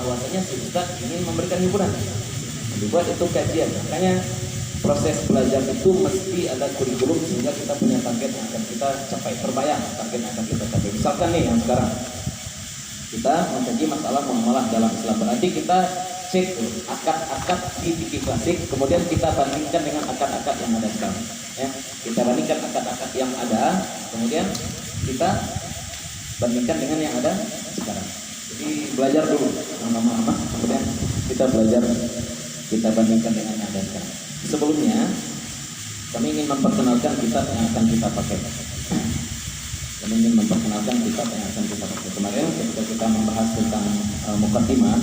bahwasanya si Ustaz ingin memberikan hiburan, dibuat itu kajian. Makanya proses belajar itu mesti ada kurikulum sehingga kita punya target yang akan kita capai, terbayang target yang akan kita capai. Misalkan nih yang sekarang kita mengkaji masalah muamalah dalam Islam, berarti kita cek akad-akad di fikih klasik, kemudian kita bandingkan dengan akad-akad yang ada sekarang. Ya, kita bandingkan akad-akad yang ada, kemudian kita bandingkan dengan yang ada sekarang. Jadi belajar dulu lama-lama, kemudian kita belajar, kita bandingkan dengan yang ada sekarang. Sebelumnya kami ingin memperkenalkan kitab yang akan kita pakai. Kami ingin memperkenalkan kitab yang akan kita pakai. Kemarin ketika kita membahas tentang mukaddimah,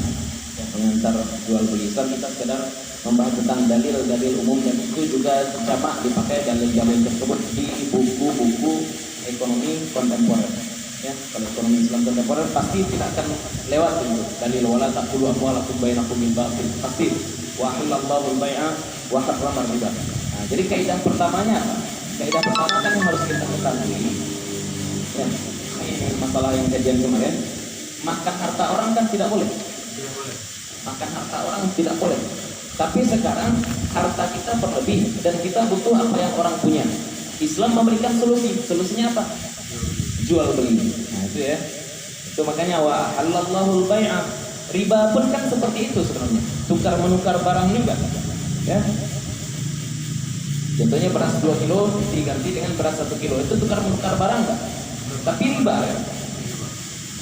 pengantar jual beli Islam, kita sekedar membahas tentang dalil-dalil umum, dan itu juga jamak dipakai dalil-dalil tersebut di buku-buku ekonomi kontemporer. Ya, kalau ekonomi Islam kontemporer pasti tidak akan lewat itu dalil wala taqulu amwalakum bainakum bil batil, pasti wa halallahu al-bai'a wa harrama riba. Nah, jadi kaidah pertamanya apa? Kaidah pertama kan yang harus kita ketahui. Ya, ini masalah yang kajian kemarin, makan harta orang kan tidak boleh. Makan harta orang tidak boleh. Tapi sekarang harta kita berlebih dan kita butuh apa yang orang punya. Islam memberikan solusi. Solusinya apa? Jual beli. Nah itu ya. Itu makanya wa halallahu al-bai'a. Riba pun kan seperti itu sebenarnya. Tukar menukar barang juga. Ya. Contohnya beras 2 kilo diganti dengan beras 1 kilo. Itu tukar menukar barang enggak? Tapi riba ya.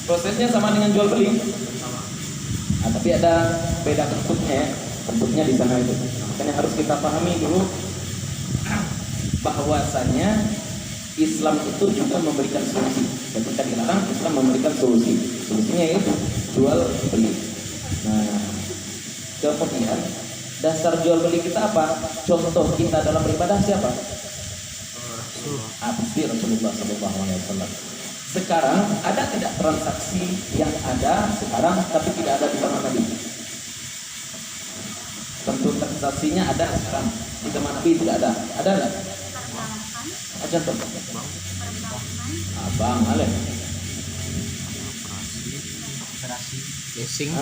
Prosesnya sama dengan jual beli. Nah, tapi ada beda bentuknya ya. Bentuknya di sana itu. Makanya harus kita pahami dulu bahwasanya Islam itu juga memberikan solusi. Ketika dilarang, Islam memberikan solusi. Solusinya yaitu jual beli. Nah, kemudian dasar jual beli kita apa? Contoh kita dalam beribadah siapa? Pasti Rasulullah SAW. Sekarang ada tidak transaksi yang ada sekarang tapi tidak ada di zaman Nabi? Tentu transaksinya ada sekarang, di zaman Nabi tidak ada. Ada nggak? Aja tuh. Abang, ale. Leasing.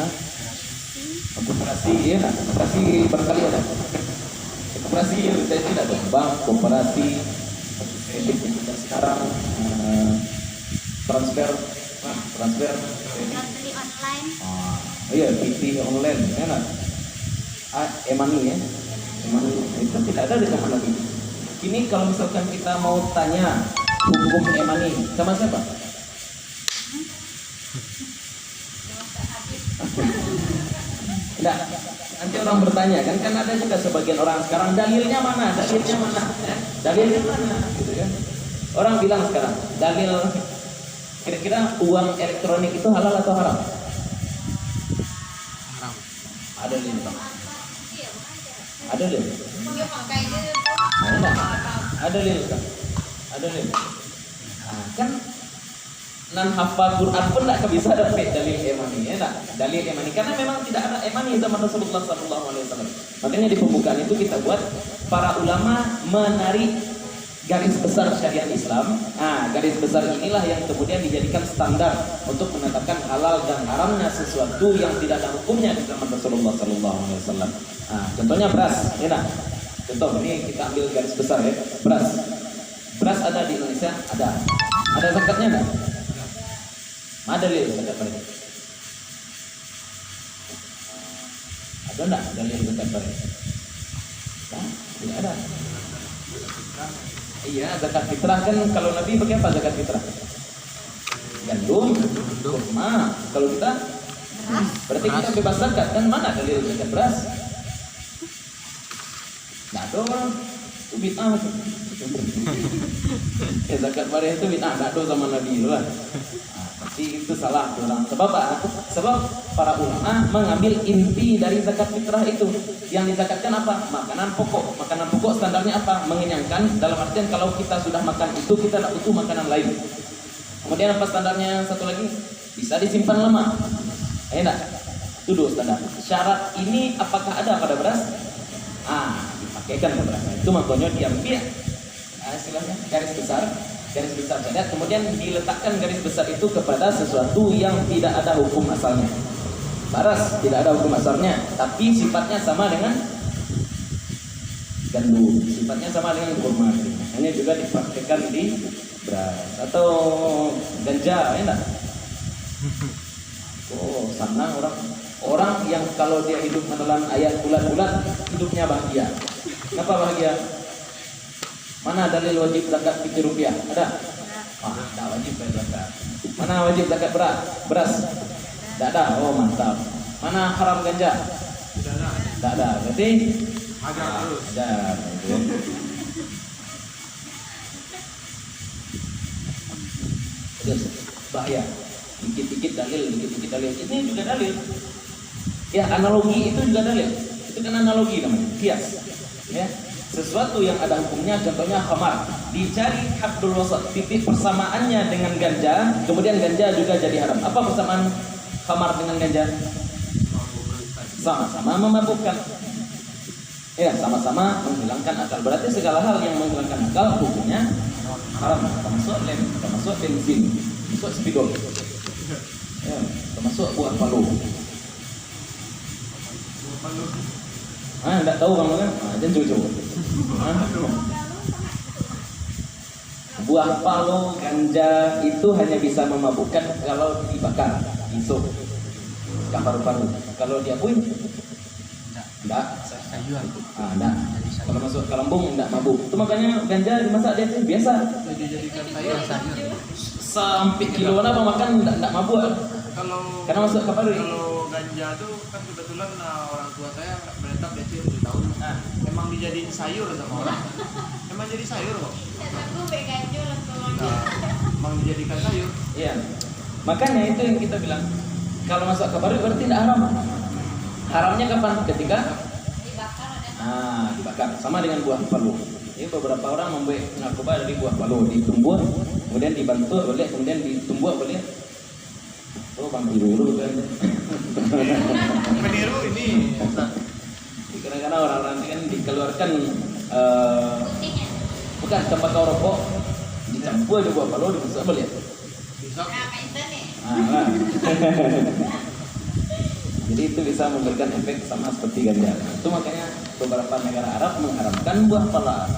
Koperasi, ya, koperasi barangkali ada. Koperasi saya tidak ada. Bank, koperasi, kredit sekarang, transfer, beli online. Iya, PT online, enak. E-money ya, e-money itu tidak ada di zaman Nabi. Kini kalau misalkan kita mau tanya hukum e-money sama siapa? Tidak, nanti orang bertanya kan ada juga sebagian orang sekarang dalilnya mana, dalilnya mana, gitu kan? Orang bilang sekarang dalil kira-kira uang elektronik itu halal atau haram? Haram. Ada dalil, ada dalil. Ada dalil kan? Ada dalil. Nah, kan nan hafal Quran pun tak bisa dapat dalil e-money ya tak? Dalil e-money karena memang tidak ada e-money zaman Rasulullah SAW. Makanya di pembukaan itu kita buat para ulama menarik garis besar syariat Islam. Nah, garis besar inilah yang kemudian dijadikan standar untuk menetapkan halal dan haramnya sesuatu yang tidak ada hukumnya di zaman Rasulullah SAW. Nah, contohnya beras, ya nah. Contoh ini kita ambil garis besar ya, beras. Beras ada di Indonesia, ada. Ada zakatnya enggak? Ada dalil zakat beras. Ada enggak dalil zakat beras? Nah, tidak ada. Iya, zakat fitrah kan kalau Nabi pakai apa zakat fitrah? Gandum, kurma. Kalau kita berarti kita bebas zakat kan, mana dalil zakat beras? Nggak ada orang itu bid'ah. Zakat beras itu bid'ah, nggak ada sama Nabi lah. Pasti itu salah orang. Sebab apa? Sebab para ulama mengambil inti dari zakat fitrah itu. Yang dizakatkan apa? Makanan pokok. Makanan pokok standarnya apa? Mengenyangkan. Dalam artian kalau kita sudah makan itu, kita tidak butuh makanan lain. Kemudian apa standarnya satu lagi? Bisa disimpan lama. Enak. Itu dua standar. Syarat ini apakah ada pada beras? Dipakaikan pada beras. Itu makanya diambil istilahnya garis besar saja. Kemudian diletakkan garis besar itu kepada sesuatu yang tidak ada hukum asalnya. Baras tidak ada hukum asarnya, tapi sifatnya sama dengan gandum, sifatnya sama dengan kurma. Hanya juga dipraktikkan di beras atau ganja, ya enggak? Oh, sana orang yang kalau dia hidup menelan ayat bulat-bulat hidupnya bahagia. Kenapa bahagia? Mana dalil wajib zakat fikir rupiah? Ada? Tak wajib zakat. Mana wajib zakat beras? Tidak ada. Oh, mantap. Mana haram ganja? Tidak ada. Berarti ada. Terus bahaya. Dikit-dikit dalil. Ini juga dalil. Ya, analogi itu juga dalil. Itu kan analogi namanya, kias. Ya. Sesuatu yang ada hukumnya, contohnya khamar, dicari haddul wasat, titik persamaannya dengan ganja, kemudian ganja juga jadi haram. Apa persamaan khamar dengan ganja? Sama-sama memabukkan. Ya, sama-sama menghilangkan akal. Berarti segala hal yang menghilangkan akal hukumnya haram. Termasuk lem, termasuk bensin, termasuk spidol. Ya, termasuk buah palu. Enggak tahu kamu kan? Jangan coba. Buah palu, ganja itu hanya bisa memabukkan kalau dibakar, isuk, paru-paru. Kalau diabuin, enggak. Enggak. Kalau masuk ke lambung enggak mabuk. Itu makanya ganja dimasak dia itu biasa. Dijadikan sayur. Sampai kilo apa makan enggak mabuk. Karena masuk ke paru. Kalau ganja tuh kan kebetulan orang tua saya menetap di sini 7 tahun. Emang dijadiin sayur sama orang. Emang jadi sayur kok. Emang dijadikan sayur. Iya. Makanya itu yang kita bilang. Kalau masuk ke paru berarti tidak haram. Haramnya kapan? Ketika dibakar. Sama dengan buah palu. Ini beberapa orang membuat narkoba dari buah palu, ditumbuk, kemudian dibantu oleh, kemudian ditumbuk oleh. Oh, bang biru kan. Meniru ini. Kadang-kadang orang-orang ini kan dikeluarkan bukan tembakau rokok, dicampur di buah palu, dimasak boleh. Bisa. Jadi itu bisa memberikan efek sama seperti ganja. Itu makanya beberapa negara Arab mengharamkan buah pala.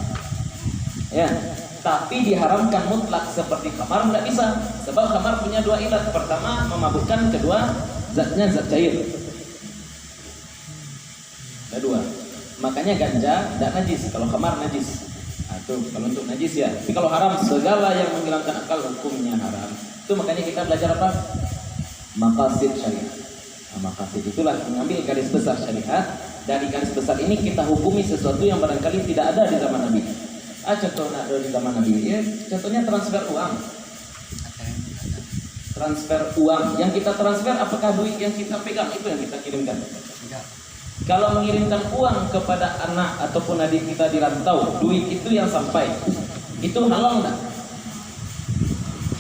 Ya, tapi diharamkan mutlak seperti khamar tidak bisa. Sebab khamar punya dua ilat. Pertama memabukkan, kedua zatnya zat cair. Kedua, makanya ganja tidak najis. Kalau khamar najis. Itu kalau untuk najis ya. Tapi kalau haram, segala yang menghilangkan akal hukumnya haram. Itu makanya kita belajar apa? Maqasid syariat. Maqasid itulah mengambil garis besar syariat. Dari garis besar ini kita hukumi sesuatu yang barangkali tidak ada di zaman Nabi. Contohnya ada di zaman Nabi. Ya, contohnya transfer uang. Transfer uang. Yang kita transfer apakah duit yang kita pegang itu yang kita kirimkan? Tidak. Kalau mengirimkan uang kepada anak ataupun adik kita di rantau, duit itu yang sampai. Itu halal enggak?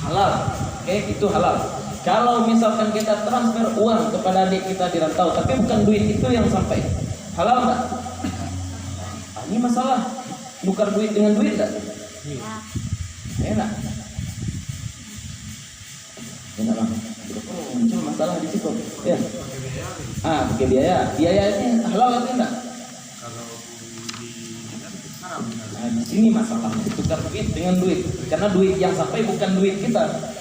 Halal. Oke, itu halal. Kalau misalkan kita transfer uang kepada adik kita di rantau, tapi bukan duit itu yang sampai, halal nggak? Ini masalah, tukar duit dengan duit nggak? Enak. Enak bang. Muncul masalah di situ. Ya. Pakai biaya. Biaya ini halal atau enggak? Kalau di sini masalah tukar duit dengan duit, karena duit yang sampai bukan duit kita.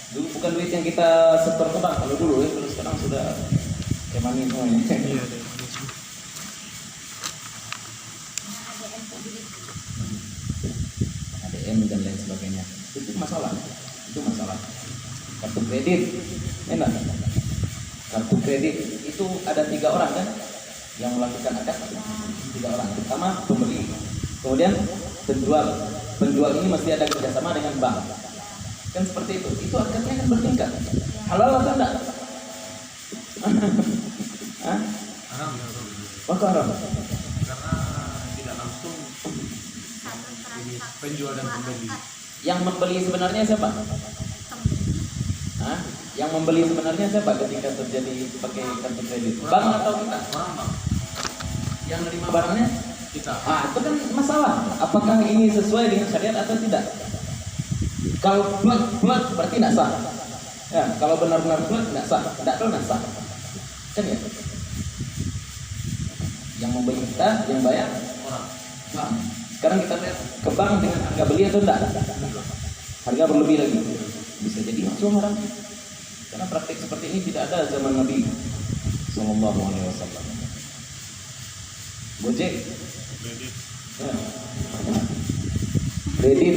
Dulu bukan duit yang kita setor ke bank kalau dulu ya, terus sekarang sudah kemanin semuanya. ADM dan lain sebagainya. Itu masalah. Kartu kredit, enak. Kartu kredit itu ada 3 orang kan yang melakukan akad. 3 orang. Pertama pembeli, kemudian penjual. Penjual ini mesti ada kerjasama dengan bank. Kan seperti itu akadnya kan bertingkat. Halal atau enggak? haram. Maka haram. Karena tidak langsung ini penjual dan pembeli. Yang membeli sebenarnya siapa? Yang membeli sebenarnya siapa ketika terjadi pakai kartu kredit? Bank atau kita? Orang bang. Yang nerima barangnya? Kita. Itu kan masalah. Apakah ini sesuai dengan syariat atau tidak? Kalau plek berarti tidak sah. Ya, kalau benar-benar plek tidak sah, tidak sah. Kan ya? Yang membeli kita, yang bayar orang. bank. Sekarang kita lihat ke bank dengan harga beli atau enggak? Harga berlebih lagi. Bisa jadi langsung haram. Karena praktik seperti ini tidak ada zaman Nabi Sallallahu Alaihi Wasallam. Gojek, ya. Kredit,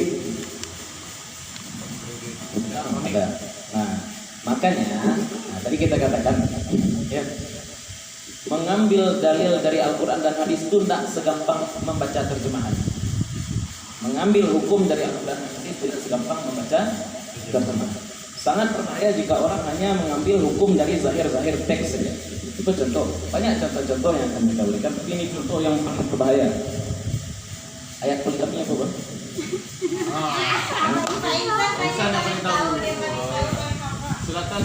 ada. Nah, makanya, tadi kita katakan, ya, mengambil dalil dari Al-Quran dan hadis itu tidak segampang membaca terjemahan. Mengambil hukum dari Al-Quran dan hadis tidak segampang membaca terjemahan. Sangat berbahaya jika orang hanya mengambil hukum dari zahir-zahir teks saja. Itu contoh. Banyak contoh-contoh yang akan kita berikan, tapi ini contoh yang paling berbahaya. Ayat pelikapnya apa, Bang? Bisa yang paling tahu. Silakan.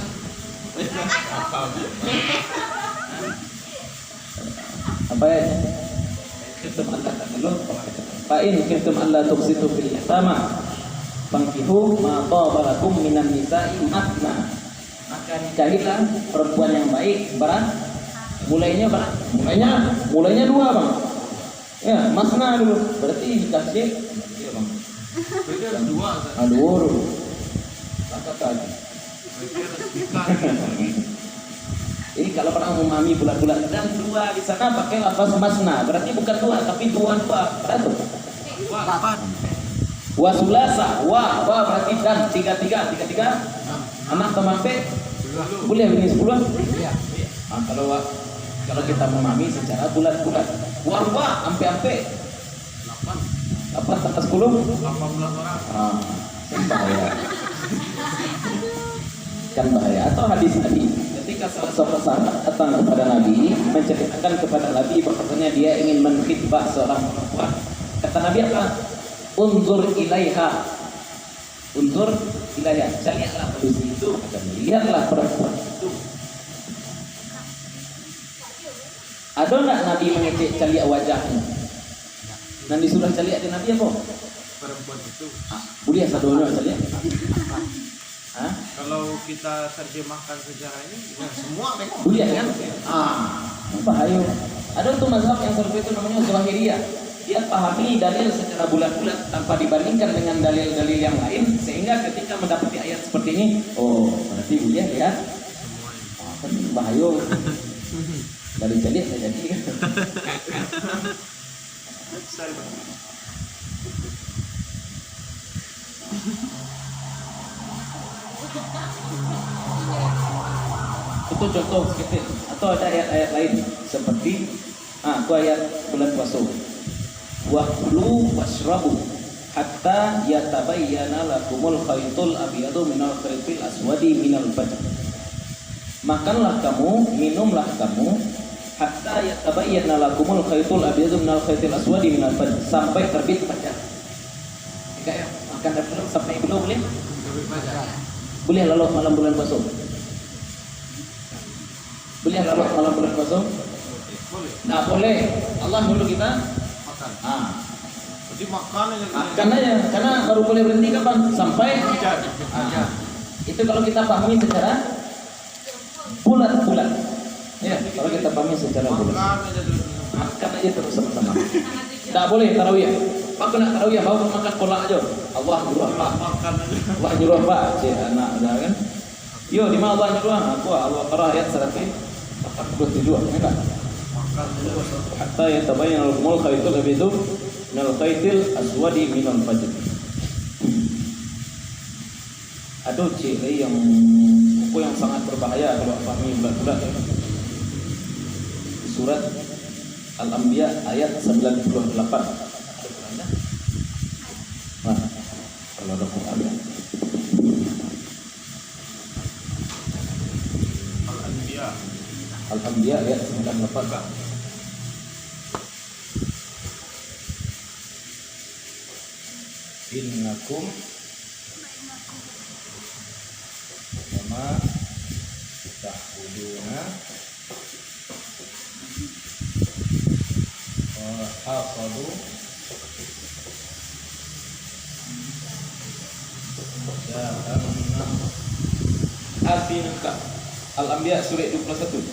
Apa ya? Khiftum Allah dulu. Fa in khiftum Allah tuqsitu fil yatama fankihu ma taba lakum minan nisa'i matna. Maka nikahilah perempuan yang baik berat. Mulainya berat. Mulainya 2, Bang. Ya, masna dulu. Berarti dikasih iya, Bang. Berarti ada 2. Aduh. Kakak lagi. Berarti ada sedikit. Ini kalau pernah memahami bulat-bulat dan 2 di sana pakai lafaz masna, berarti bukan 2 tapi 2 berapa? 8. Wasulasa, berarti dan 3 anak teman P boleh ini 10? Iya. Kalau kita memahami secara bulat-bulat, sampai 8 tambah 10? 18 orang. Bahaya. Kan bahaya. Atau hadis tadi, ketika salah seorang sahabat datang kepada Nabi menceritakan kepada Nabi bahwasanya dia ingin menkhitbah seorang perempuan. Kata Nabi apa? Unzur ilaiha. Carilah manusia itu. Lihatlah perempuan itu. Ada enggak Nabi mengecek caliak wajahnya? Nanti sudah caliak di Nabi apa? Perempuan itu. Boleh sadono caliak? Hah? Kalau kita terjemahkan sejarah ini, ya semua memang. Boleh kan? Bahaya. Ada tuh mazhab yang seperti itu namanya Zahiriyah. Dia pahami dalil secara bulat-bulat tanpa dibandingkan dengan dalil-dalil yang lain, sehingga ketika mendapati ayat seperti ini, berarti boleh ya? Kan bahaya. Dari jadi saya jadi kan. Itu contoh sedikit. Atau ada ayat-ayat lain seperti itu ayat bulan puasa. Wa'kulu washrabu hatta yatabayyana lakumul khaytul abyadu minal khaytil aswadi minal fajr. Makanlah kamu, minumlah kamu hatta yatabayyana lakumul khaytul abyadu minal khaytil aswadi minal fajr, sampai terbit fajar. Jika ya, makan dan minum sampai belum boleh? Boleh lalu malam bulan puasa? Boleh lalu malam bulan puasa? Boleh. Nah boleh. Allah nyuruh kita Makan. Jadi makan aja. Makan aja, karena baru boleh berhenti kapan? Sampai Fajar. Itu kalau kita pahami secara bulat-bulat. Ya, kalau kita pahami secara bulat. Makan aja dulu. Makan aja terus sama-sama. Tak boleh tarawih. Pak nak tarawih, mau makan kolak aja. Allah nyuruh apa? Makan aja. Allah nyuruh apa? Cik anak dah kan. Yo, di mana Allah nyuruh? Aku Allah Qur'an ayat 142. Enggak? Makan dulu. Hatta yatabayyana lakumul khaytul abyadu minal khaytil aswadi minal fajr. Aduh cik, yang buku yang sangat berbahaya kalau pahami bulat-bulat ya. Surat Al-Anbiya ayat 98. Nah, kalau ada Quran ya. Al-Anbiya. Al-Anbiya ayat 98. Innakum sama ta'buduna wa hasadu jahannam. Artinya Al-Anbiya surah 21.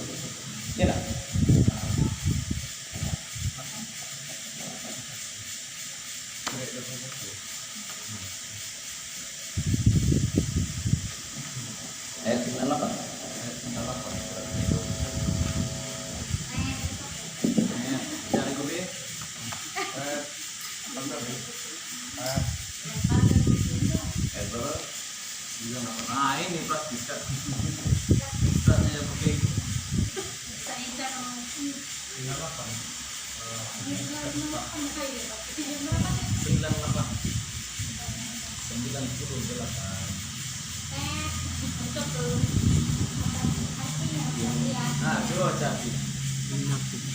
Ah, coba baca.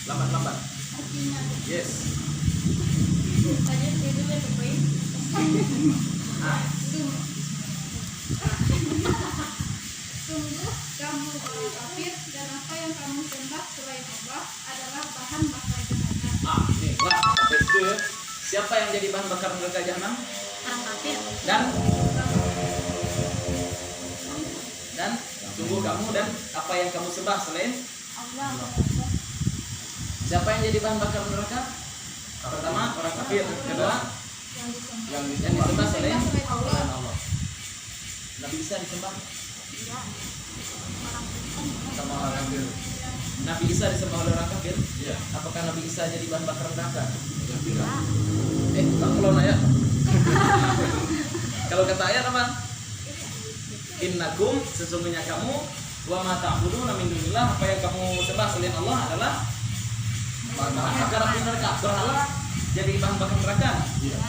Lambat-lambat. Yes. Ah, Sungguh kamu orang kafir dan apa yang kamu sembah selain Allah adalah bahan bakar jahanam. nih, wah, sampai situ ya. Siapa yang jadi bahan bakar neraka jahanam? Orang kafir. Dan sungguh kamu dan apa yang kamu sembah selain Allah. siapa yang jadi bahan bakar neraka? Pertama orang kafir, kedua Yang disembah. yang disembah selain Allah. Allah. Nabi Isa disembah Iya. sama orang kafir. Nabi Isa disembah oleh orang kafir. Iya. Apakah Nabi Isa jadi bahan bakar neraka? Iya. Kalau ayat. Kalau kata ayat apa? Innakum sesungguhnya kamu wa ma ta'buduna min dunillah, apa yang kamu sembah selain Allah adalah bahan bakar api neraka. Berhala jadi bahan bakar neraka.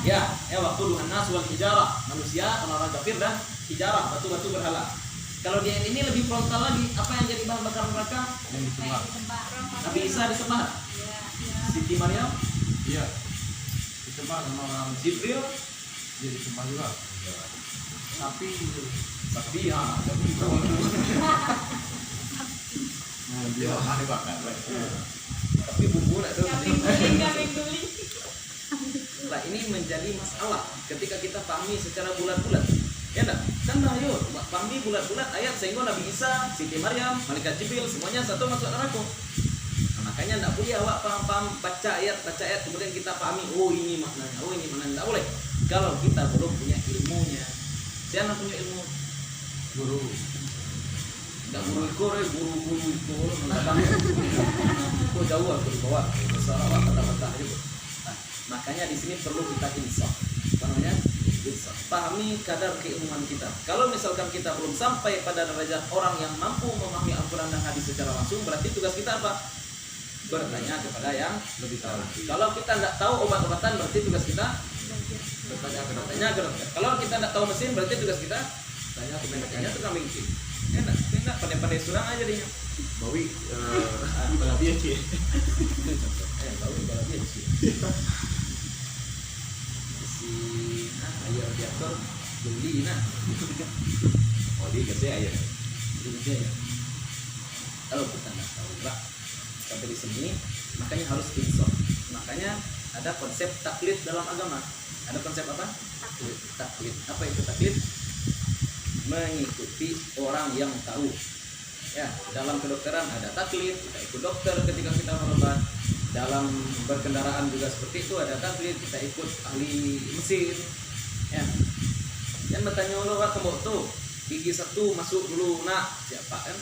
Iya. Ya waquduhan nas wal hijarah, manusia, orang-orang kafir dan hijarah, batu-batu berhala. Kalau dia ini lebih frontal lagi, apa yang jadi bahan bakar neraka? Yang disembah. Nabi Isa disembah. Iya. Siti Maryam, Iya. Disembah sama orang Jibril, dia disembah juga. Sapi itu. Sapi ya, Nah, dia dibakar. tapi bumbu nak tuh. Kambing guling. Nah, ini menjadi masalah ketika kita pahami secara bulat-bulat. Ya enggak? Kan bahaya, pahami bulat-bulat ayat sehingga Nabi Isa, Siti Maryam, Malaikat Jibril semuanya satu masuk neraka. Nah, makanya enggak boleh awak paham-paham baca ayat kemudian kita pahami oh ini maknanya, oh ini maknanya, enggak boleh. Kalau kita belum punya ilmunya. Siapa punya ilmu? Guru. Enggak guru itu mendatang. Kok jauh aku di bawah. Masalah kata-kata itu. Nah, makanya di sini perlu kita insaf. Apa namanya? Insaf. Pahami kadar keilmuan kita. Kalau misalkan kita belum sampai pada derajat orang yang mampu memahami Al-Quran dan hadis secara langsung, berarti tugas kita apa? Bertanya kepada yang Lebih tahu. kalau kita nggak tahu obat-obatan, berarti tugas kita bertanya ke dokter. Kalau kita nggak tahu mesin, berarti tugas kita tanya ke manajernya tukang bingkai. Enak, pandai-pandai surang aja dia. Bawi ibadah dia sih. Tahu ibarat dia sih. Si ayah radiator beli oh dia kerja ayah. Dia kerja ya. Kalau kita nggak tahu lah sampai di sini, makanya harus insaf. Makanya ada konsep taklid dalam agama. Ada konsep apa? Taklid. Apa itu taklid? Mengikuti orang yang tahu. Ya, dalam kedokteran ada taklid, kita ikut dokter ketika kita berobat. Dalam berkendaraan juga seperti itu, ada taklid, kita ikut ahli mesin. Ya. Dan bertanya dulu, Pak, kamu tuh gigi satu masuk dulu, nak siapa kan?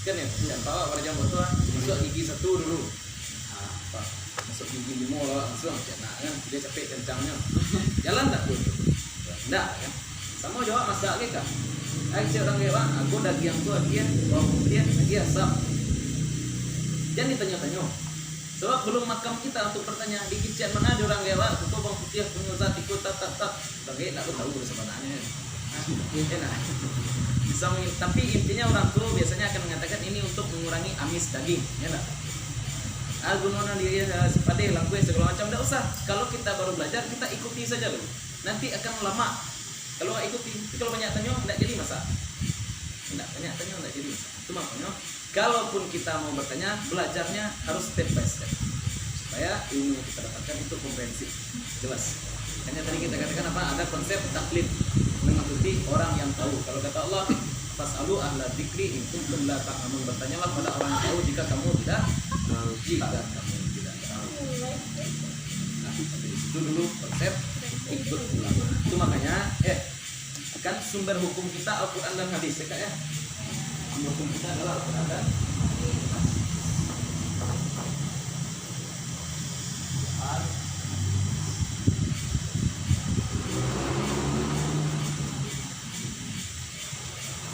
Kan ya, siapa Pak pada jam itu masuk gigi satu dulu. Pak, masuk gigi lima lah langsung, nak kan? Dia capek kencangnya. Jalan tak tuh? Enggak kan? Sama jawab masak lagi kan? Saya orang lewat, aku daging tu dia, bawang dia asap. Jangan ditanya-tanya. Sebab belum makam kita untuk bertanya di kitchen mana ada orang lewat, aku bawang putih punya zat ikut tak. Bagi tak tahu sebenarnya. Enak. Bisa tapi intinya orang tua biasanya akan mengatakan ini untuk mengurangi amis daging, ya nak? Gunanya dia seperti langkah segala macam tidak usah. Kalau kita baru belajar kita ikuti saja dulu. Nanti akan lama. Kalau nggak ikuti, kalau banyak tanya tidak jadi masalah. Tidak banyak tanya tidak jadi masalah. Itu makanya, kalaupun kita mau bertanya, belajarnya harus step by step supaya ilmu yang kita dapatkan itu komprehensif, jelas. Hanya tadi kita katakan apa? Ada konsep taklid, mengikuti orang yang tahu. Kalau kata Allah, fasalu ahla dzikri in kuntum la ta'lamun, bertanyalah pada orang yang tahu jika kamu tidak tahu. Nah, sampai di situ dulu konsep ikut ulama. Itu makanya kan sumber hukum kita Al-Quran dan hadis ya. Sumber hukum kita adalah Al-Quran dan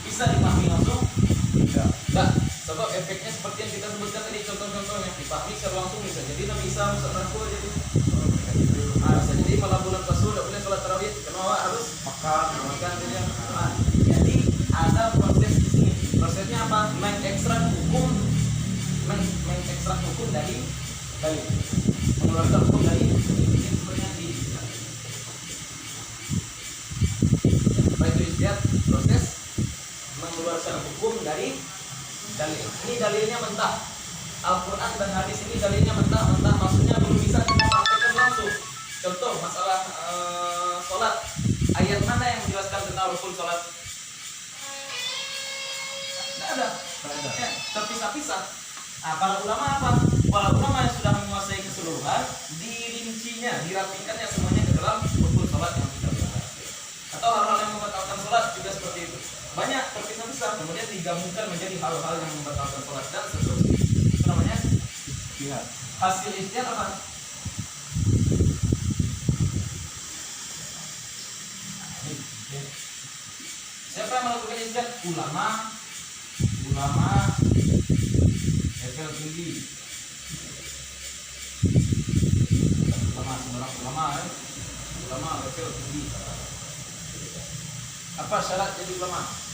bisa dipahami langsung? Enggak. Sebab efeknya seperti yang kita sebutkan tadi, contoh-contohnya. dipahami secara langsung bisa jadi nabi bisa aku jadi bisa jadi malam bulan puasa udah boleh sholat tarawih kenapa harus makan dia jadi ada proses di sini prosesnya apa mengekstrak hukum dari mengeluarkan hukum dari sebenarnya di baik itu istiad proses mengeluarkan hukum dari dalil. Ini dalilnya mentah. Al-Quran dan hadis ini dalilnya mentah maksudnya belum bisa kita praktekkan langsung. Contoh masalah sholat, ayat mana yang menjelaskan tentang rukun sholat? Tidak ada. Ya, terpisah-pisah. Nah, para ulama apa? Para ulama yang sudah menguasai keseluruhan, dirincinya, dirapikannya semuanya ke dalam rukun sholat yang kita bahas. Atau hal-hal yang membatalkan sholat juga seperti itu. Banyak terpisah-pisah, kemudian digabungkan menjadi hal-hal yang membatalkan sholat dan seterusnya. Itu namanya ijtihad. Hasil ijtihad apa? Siapa yang melakukan ijtihad? Ulama level tinggi. Ulama level tinggi. Apa syarat jadi ulama?